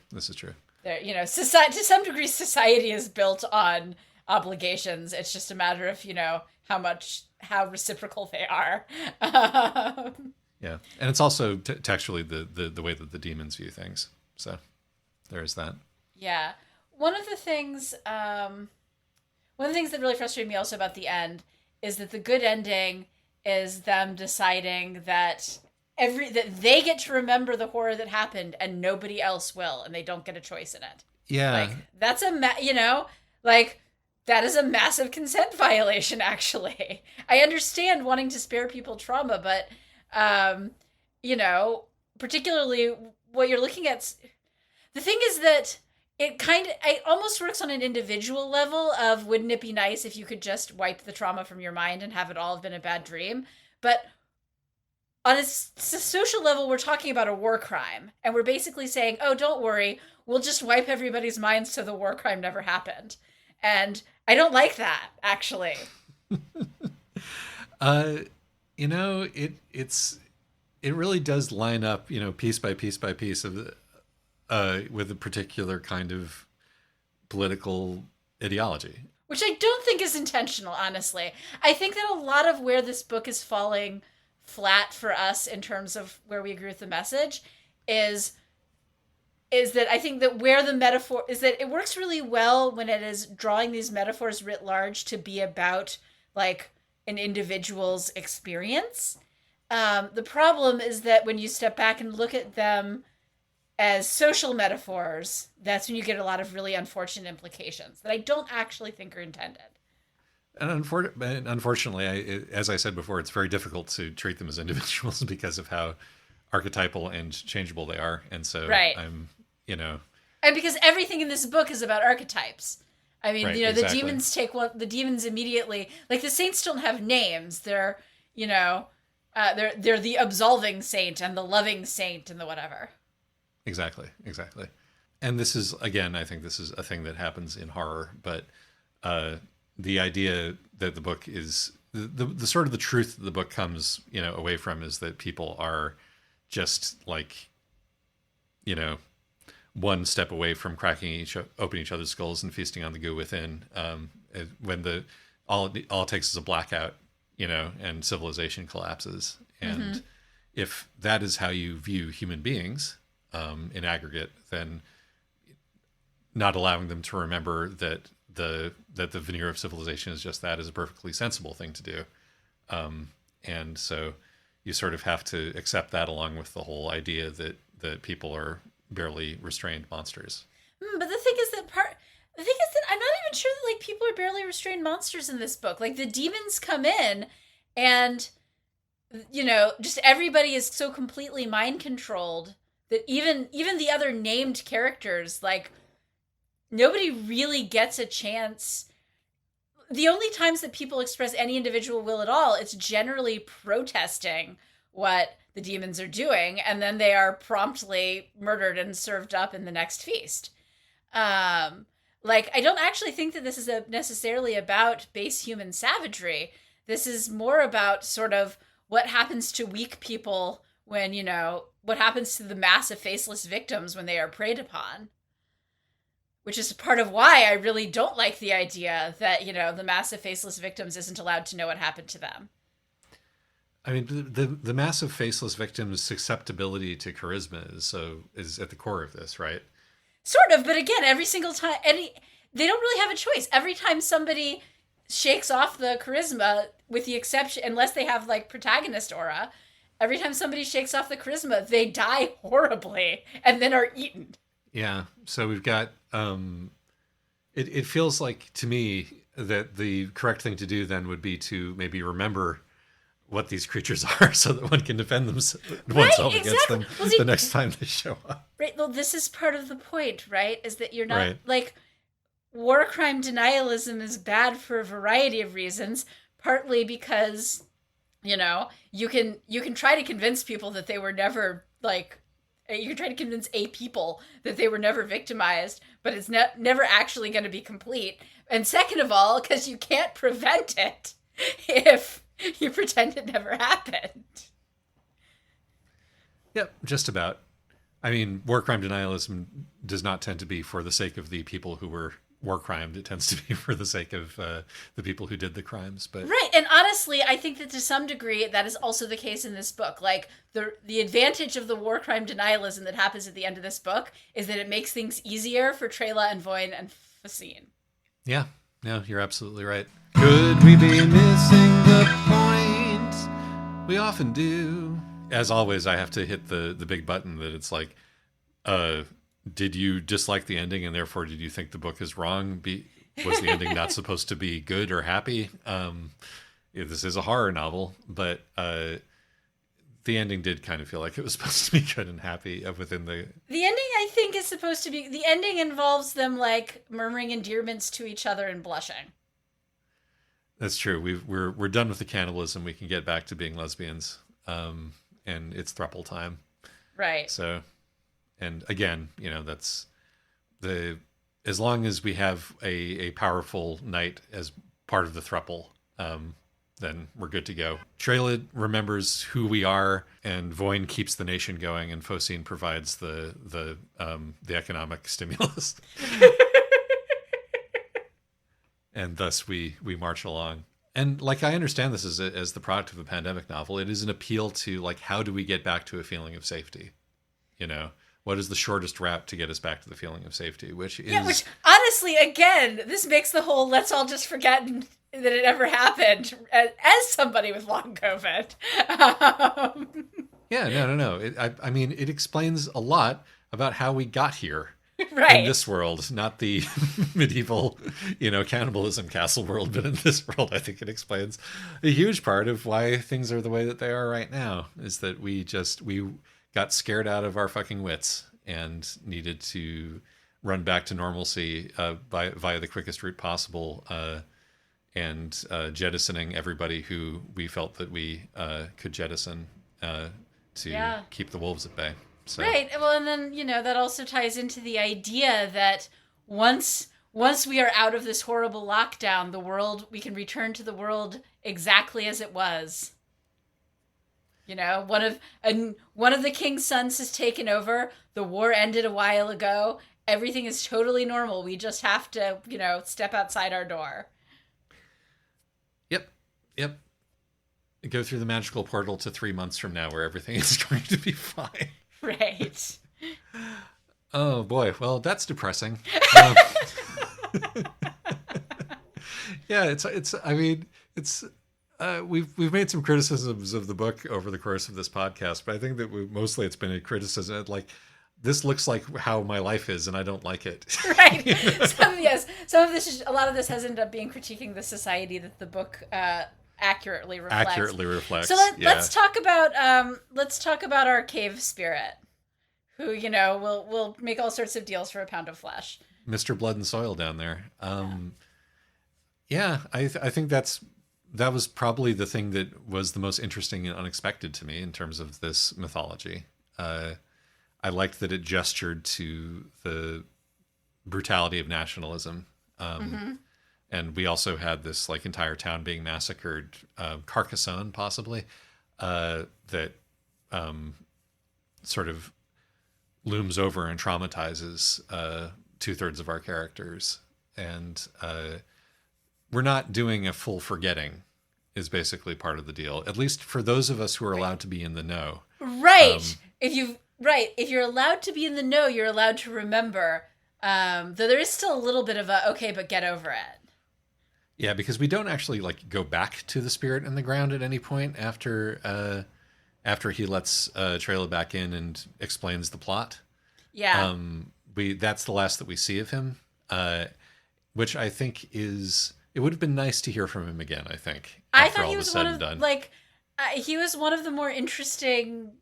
Society, to some degree, society is built on obligations. It's just a matter of, how reciprocal they are.
Yeah. And it's also textually the way that the demons view things. So there's that.
Yeah. One of the things that really frustrated me also about the end is that the good ending is them deciding that that they get to remember the horror that happened and nobody else will, and they don't get a choice in it.
Yeah.
Like, that's that is a massive consent violation, actually. I understand wanting to spare people trauma, but, particularly what you're looking at, the thing is that it almost works on an individual level of, wouldn't it be nice if you could just wipe the trauma from your mind and have it all have been a bad dream? But on a social level, we're talking about a war crime, and we're basically saying, oh, don't worry, we'll just wipe everybody's minds so the war crime never happened. And I don't like that, actually.
It really does line up, piece by piece by piece of with a particular kind of political ideology.
Which I don't think is intentional, honestly. I think that a lot of where this book is falling flat for us in terms of where we agree with the message is that I think that where the metaphor is that it works really well when it is drawing these metaphors writ large to be about like an individual's experience. The problem is that when you step back and look at them as social metaphors, that's when you get a lot of really unfortunate implications that I don't actually think are intended.
And unfortunately, as I said before, it's very difficult to treat them as individuals because of how archetypal and changeable they are. And so
right.
And
because everything in this book is about archetypes. I mean,
right,
the demons the demons immediately, like the saints don't have names. They're, they're the absolving saint and the loving saint and the whatever.
Exactly. And this is, again, I think this is a thing that happens in horror, but the idea that the book is the sort of the truth that the book comes, away from is that people are just like, one step away from cracking open each other's skulls and feasting on the goo within. When all it takes is a blackout, and civilization collapses. And if that is how you view human beings in aggregate, then not allowing them to remember that the veneer of civilization is just that is a perfectly sensible thing to do. And so you sort of have to accept that along with the whole idea that people are barely restrained monsters.
But the thing is that I'm not even sure that like people are barely restrained monsters in this book. Like the demons come in and just everybody is so completely mind controlled that even the other named characters, like nobody really gets a chance. The only times that people express any individual will at all, it's generally protesting what the demons are doing, and then they are promptly murdered and served up in the next feast. I don't actually think that this is necessarily about base human savagery. This is more about sort of what happens to weak people when, what happens to the mass of faceless victims when they are preyed upon. Which is part of why I really don't like the idea that, the mass of faceless victims isn't allowed to know what happened to them.
I mean, the massive faceless victim's susceptibility to charisma is at the core of this, right?
Sort of, but again, every single time, they don't really have a choice. Every time somebody shakes off the charisma, with the exception, unless they have like protagonist aura, every time somebody shakes off the charisma, they die horribly and then are eaten.
Yeah, so we've got, it feels like to me that the correct thing to do then would be to maybe remember what these creatures are so that one can defend oneself against them the next time they show up.
Right. Well, this is part of the point, right? Is that you're not like war crime denialism is bad for a variety of reasons, partly because, you can try to convince people that they were never you can try to convince people that they were never victimized, but it's never actually going to be complete. And second of all, because you can't prevent it if you pretend it never happened.
Yep, just about. I mean, war crime denialism does not tend to be for the sake of the people who were war crimed. It tends to be for the sake of the people who did the crimes. But
right, and honestly, I think that to some degree that is also the case in this book. Like the advantage of the war crime denialism that happens at the end of this book is that it makes things easier for Trela and Voyn and Facine.
Yeah, no, you're absolutely right. Could we be missing the point? We often do. as always, I have to hit the big button that it's like, did you dislike the ending and therefore did you think the book is wrong? Was the ending not supposed to be good or happy? This is a horror novel, but the ending did kind of feel like it was supposed to be good and happy within the...
The ending, I think, is supposed to be... The ending involves them, like, murmuring endearments to each other and blushing.
That's true. We're done with the cannibalism. We can get back to being lesbians. And it's throuple time.
Right.
So, and again, that's as long as we have a powerful knight as part of the throuple, then we're good to go. Trelid remembers who we are, and Voyn keeps the nation going, and Focine provides the economic stimulus. And thus we march along. And like, I understand this as the product of a pandemic novel. It is an appeal to, like, how do we get back to a feeling of safety? What is the shortest route to get us back to the feeling of safety? Which
honestly, again, this makes the whole let's all just forget that it ever happened as somebody with long COVID.
Yeah, no. I mean, it explains a lot about how we got here.
Right.
In this world, not the medieval, cannibalism castle world, but in this world, I think it explains a huge part of why things are the way that they are right now, is that we got scared out of our fucking wits and needed to run back to normalcy via the quickest route possible, and jettisoning everybody who we felt that we could jettison to keep the wolves at bay. So.
Right. Well, and then, that also ties into the idea that once we are out of this horrible lockdown, we can return to the world exactly as it was. One of the king's sons has taken over. The war ended a while ago. Everything is totally normal. We just have to, step outside our door.
Yep. Go through the magical portal to 3 months from now where everything is going to be fine.
Right.
Oh boy. Well, that's depressing. Yeah, we've made some criticisms of the book over the course of this podcast, but I think that mostly it's been a criticism like, this looks like how my life is and I don't like it.
Right. Some of this, a lot of this has ended up being critiquing the society that the book accurately reflects. So let's talk about our cave spirit, who will make all sorts of deals for a pound of flesh.
Mr. Blood and Soil down there. I think that was probably the thing that was the most interesting and unexpected to me in terms of this mythology. I liked that it gestured to the brutality of nationalism. And we also had this like entire town being massacred, Carcassonne possibly, that sort of looms over and traumatizes 2/3 of our characters. And we're not doing a full forgetting is basically part of the deal, at least for those of us who are allowed to be in the know.
Right. If you're allowed to be in the know, you're allowed to remember. Though there is still a little bit of okay, but get over it.
Yeah, because we don't actually like go back to the spirit in the ground at any point after he lets Trela back in and explains the plot.
Yeah.
That's the last that we see of him, which I think it would have been nice to hear from him again. I think
I thought he was he was one of the more interesting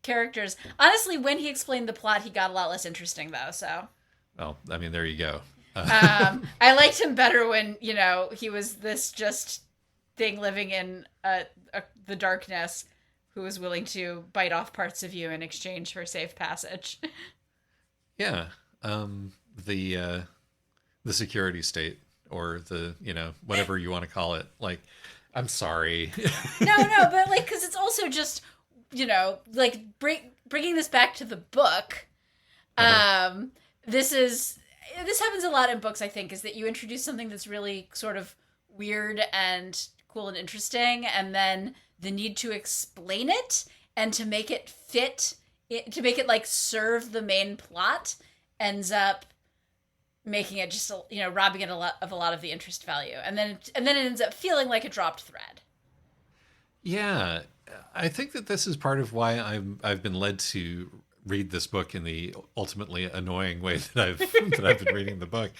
characters. Honestly, when he explained the plot, he got a lot less interesting though. So.
Well, I mean, there you go.
I liked him better when, he was this just thing living in the darkness who was willing to bite off parts of you in exchange for safe passage.
Yeah. The security state, or the, whatever you want to call it. Like, I'm sorry.
No, but like, because it's also just, like bringing this back to the book. This happens a lot in books, I think, is that you introduce something that's really sort of weird and cool and interesting, and then the need to explain it and to make it fit, to make it like serve the main plot, ends up making it just, robbing it of a lot of the interest value, and then it ends up feeling like a dropped thread.
Yeah, I think that this is part of why I've been led to read this book in the ultimately annoying way that I've that I've been reading the book.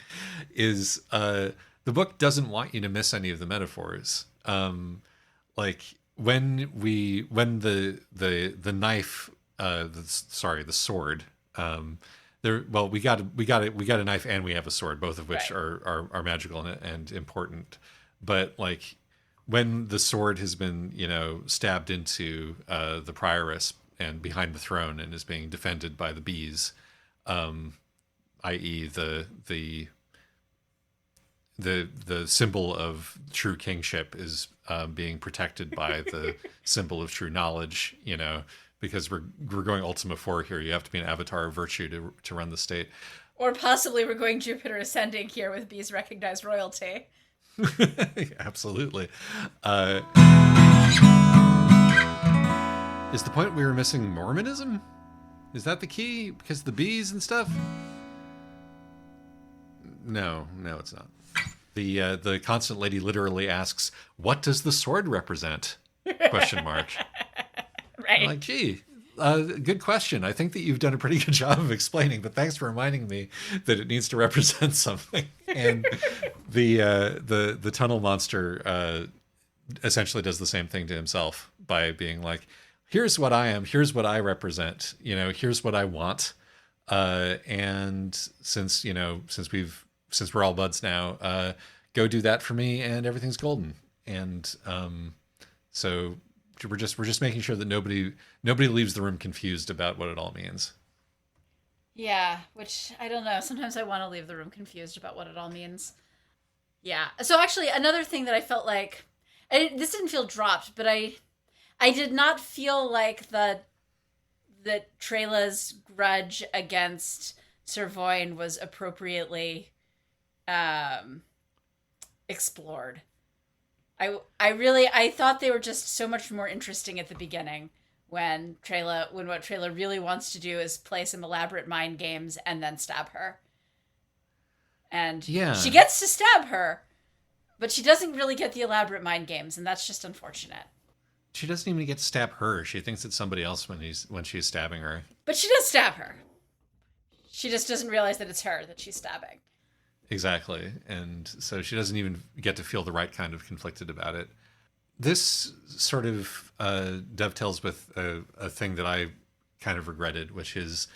Is the book doesn't want you to miss any of the metaphors. Like when the knife, the sword. There, well, we got a knife and we have a sword, both of which
Right.
are magical and important. But like when the sword has been, stabbed into the prioress and behind the throne and is being defended by the bees, i.e., the symbol of true kingship is being protected by the symbol of true knowledge. Because we're going Ultima 4 here. You have to be an avatar of virtue to run the state.
Or possibly we're going Jupiter ascending here with bees recognized royalty.
Absolutely. Is the point we were missing Mormonism? Is that the key? Because the bees and stuff? No, it's not. The constant lady literally asks, "What does the sword represent?" Question mark.
Right.
I'm like, gee, good question. I think that you've done a pretty good job of explaining, but thanks for reminding me that it needs to represent something. And the tunnel monster essentially does the same thing to himself by being like, "Here's what I am. Here's what I represent. Here's what I want." And since we're all buds now, go do that for me, and everything's golden. And so we're just making sure that nobody leaves the room confused about what it all means.
Yeah, which I don't know. Sometimes I want to leave the room confused about what it all means. Yeah. So actually, another thing that I felt like, this didn't feel dropped, but I did not feel like that Trela's grudge against Servoin was appropriately explored. I thought they were just so much more interesting at the beginning when what Trela really wants to do is play some elaborate mind games and then stab her. And
Yeah.
she gets to stab her, but she doesn't really get the elaborate mind games, and that's just unfortunate.
She doesn't even get to stab her. She thinks it's somebody else when she's stabbing her.
But she does stab her. She just doesn't realize that it's her that she's stabbing.
Exactly. And so she doesn't even get to feel the right kind of conflicted about it. This sort of dovetails with a thing that I kind of regretted, which is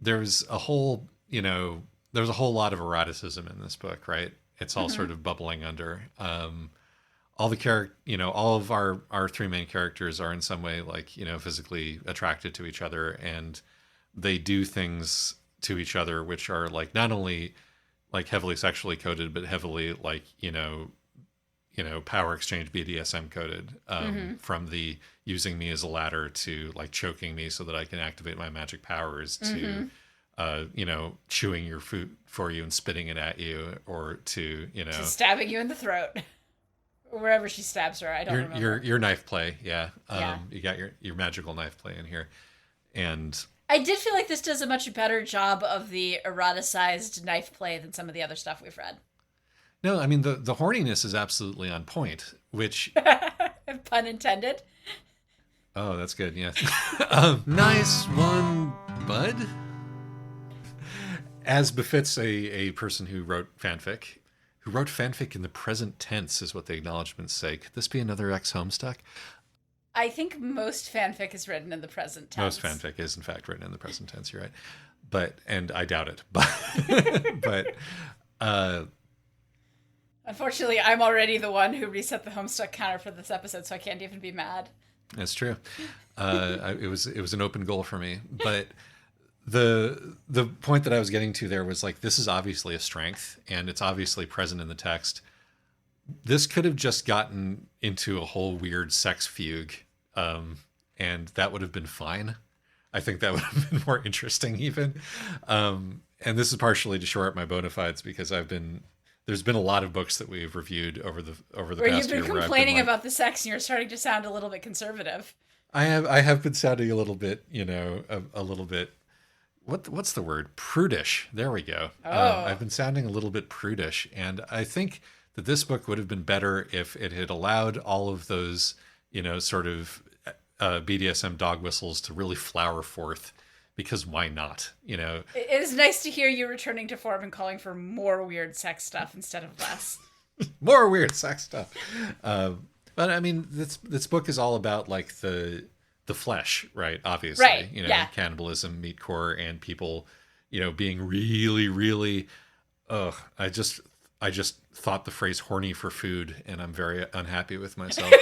there's a whole lot of eroticism in this book, right? It's all sort of bubbling under. All of our three main characters are in some way physically attracted to each other, and they do things to each other which are like not only like heavily sexually coded, but heavily power exchange BDSM coded, from the using me as a ladder to like choking me so that I can activate my magic powers to, chewing your food for you and spitting it at you, or to,
to stabbing you in the throat. Or wherever she stabs her, I don't remember.
Your knife play. Yeah.
Yeah.
You got your magical knife play in here. And
I did feel like this does a much better job of the eroticized knife play than some of the other stuff we've read.
no, I mean, the horniness is absolutely on point, which,
Pun intended.
oh, that's good. Yeah. Nice one, bud. As befits a person who wrote fanfic. Who wrote fanfic in the present tense is what the acknowledgements say. Could this be another ex-Homestuck?
I think most fanfic is written in the present tense.
Most fanfic is in fact written in the present tense. You're right, and I doubt it. But
Unfortunately, I'm already the one who reset the Homestuck counter for this episode, so I can't even be mad.
that's true. It was an open goal for me, but the point that I was getting to there was like, this is obviously a strength, and it's obviously present in the text. This could have just gotten into a whole weird sex fugue, and that would have been fine. I think that would have been more interesting even. And this is partially to shore up my bona fides, because there's been a lot of books that we've reviewed over the
Where
past
you've been
year
complaining about the sex and you're starting to sound a little bit conservative.
I have been sounding a little bit, a little bit, what's the word? Prudish. There we go.
Oh.
I've been sounding a little bit prudish, and I think that this book would have been better if it had allowed all of those sort of BDSM dog whistles to really flower forth, because why not?
It is nice to hear you returning to form and calling for more weird sex stuff instead of less.
More weird sex stuff. But I mean, this book is all about like the flesh, right? Obviously,
Right. Yeah.
cannibalism, meatcore, and people, being really, really. Ugh, I just thought the phrase "horny for food," and I'm very unhappy with myself.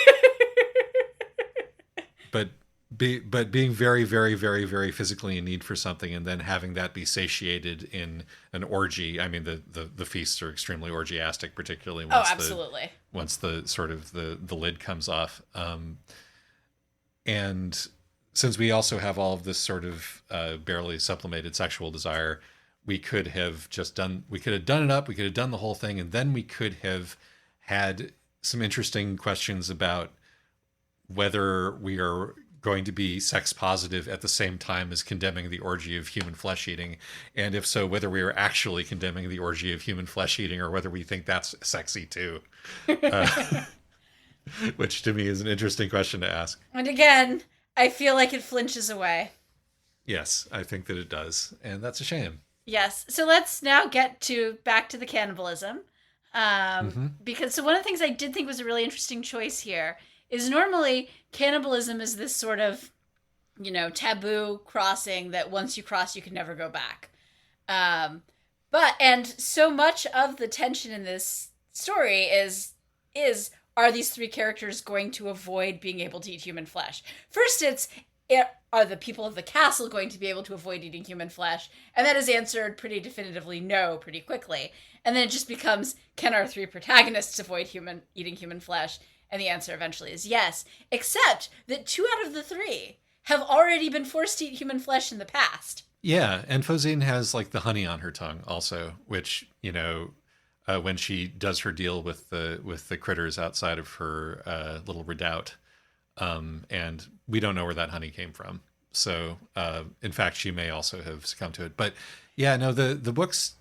but being very, very, very, very physically in need for something, and then having that be satiated in an orgy. I mean, the feasts are extremely orgiastic, particularly once
absolutely.
Once the sort of the lid comes off. And since we also have all of this sort of barely sublimated sexual desire, we could have done it up, we could have done the whole thing, and then we could have had some interesting questions about whether we are going to be sex positive at the same time as condemning the orgy of human flesh eating, and if so, whether we are actually condemning the orgy of human flesh eating, or whether we think that's sexy too. Which to me is an interesting question to ask.
And again, I feel like it flinches away.
Yes, I think that it does, and that's a shame.
Yes. So let's now get back to the cannibalism. Because one of the things I did think was a really interesting choice here is normally cannibalism is this sort of, taboo crossing that once you cross, you can never go back. And so much of the tension in this story is are these three characters going to avoid being able to eat human flesh? First, are the people of the castle going to be able to avoid eating human flesh? And that is answered pretty definitively no pretty quickly. And then it just becomes, can our three protagonists avoid eating human flesh? And the answer eventually is yes, except that 2 out of the 3 have already been forced to eat human flesh in the past.
Yeah, and Fosine has like the honey on her tongue also, which, when she does her deal with the critters outside of her little redoubt, and we don't know where that honey came from. So, in fact, she may also have succumbed to it. But yeah, no, the book's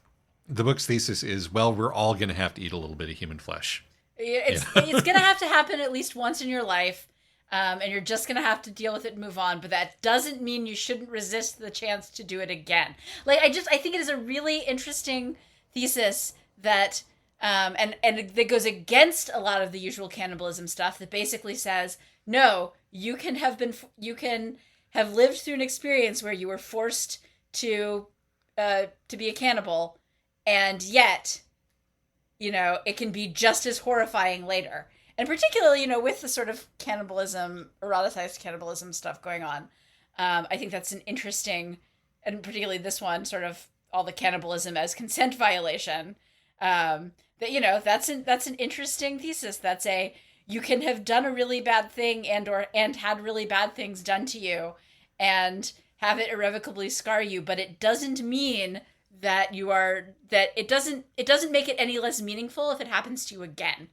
thesis is, well, we're all going to have to eat a little bit of human flesh.
It's going to have to happen at least once in your life, and you're just going to have to deal with it and move on. But that doesn't mean you shouldn't resist the chance to do it again. Like, I think it is a really interesting thesis that, and that goes against a lot of the usual cannibalism stuff that basically says, no, you can have lived through an experience where you were forced to be a cannibal, and yet, it can be just as horrifying later. And particularly, with the sort of cannibalism, eroticized cannibalism stuff going on, I think that's an interesting, and particularly this one, sort of all the cannibalism as consent violation. That's an interesting thesis. That's you can have done a really bad thing and had really bad things done to you, and have it irrevocably scar you, but it doesn't mean that it doesn't make it any less meaningful if it happens to you again.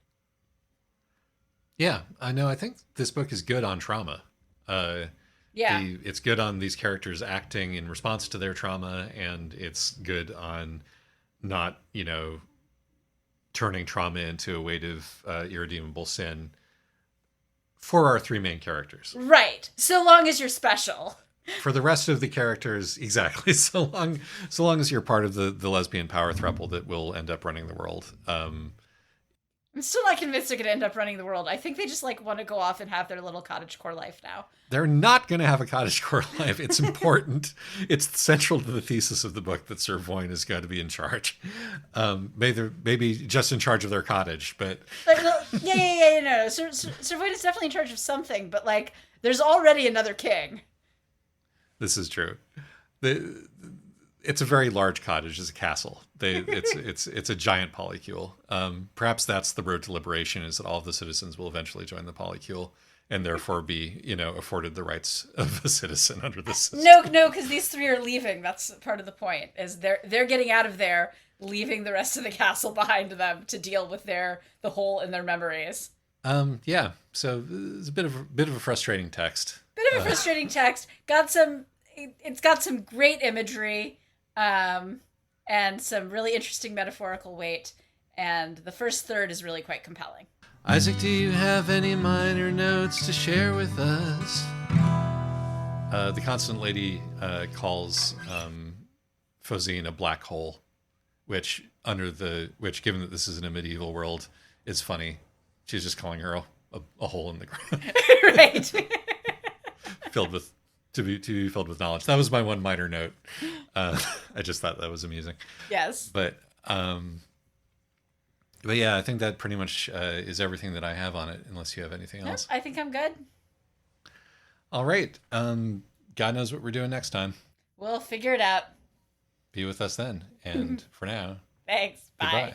Yeah, I know. I think this book is good on trauma. It's good on these characters acting in response to their trauma, and it's good on not, turning trauma into a weight of irredeemable sin for our 3 main characters.
Right. So long as you're special.
For the rest of the characters, exactly. So long as you're part of the lesbian power throuple that will end up running the world.
I'm still not convinced they're going to end up running the world. I think they just want to go off and have their little cottagecore life now.
They're not going to have a cottagecore life. It's important. It's central to the thesis of the book that Sir Voyne is going to be in charge. Maybe just in charge of their cottage, but
no. Sir Voyne is definitely in charge of something, but there's already another king.
This is true. It's a very large cottage. It's a castle. It's a giant polycule. Perhaps that's the road to liberation, is that all of the citizens will eventually join the polycule and therefore be, afforded the rights of a citizen under the system.
No, because these 3 are leaving. That's part of the point. Is they're getting out of there, leaving the rest of the castle behind them to deal with the hole in their memories.
Yeah. So it's a bit of a frustrating text.
Frustrating text. It's got some great imagery. And some really interesting metaphorical weight, and the first third is really quite compelling.
Isaac, do you have any minor notes to share with us? The Constant Lady calls Fozine a black hole, which given that this is in a medieval world, is funny. She's just calling her a hole in the ground.
Right.
filled with to be filled with knowledge. That was my one minor note. I just thought that was amusing.
Yes.
But yeah, I think that pretty much is everything that I have on it, unless you have anything else.
I think I'm good.
All right. God knows what we're doing next time.
We'll figure it out.
Be with us then. And for now,
Thanks. Bye.
goodbye.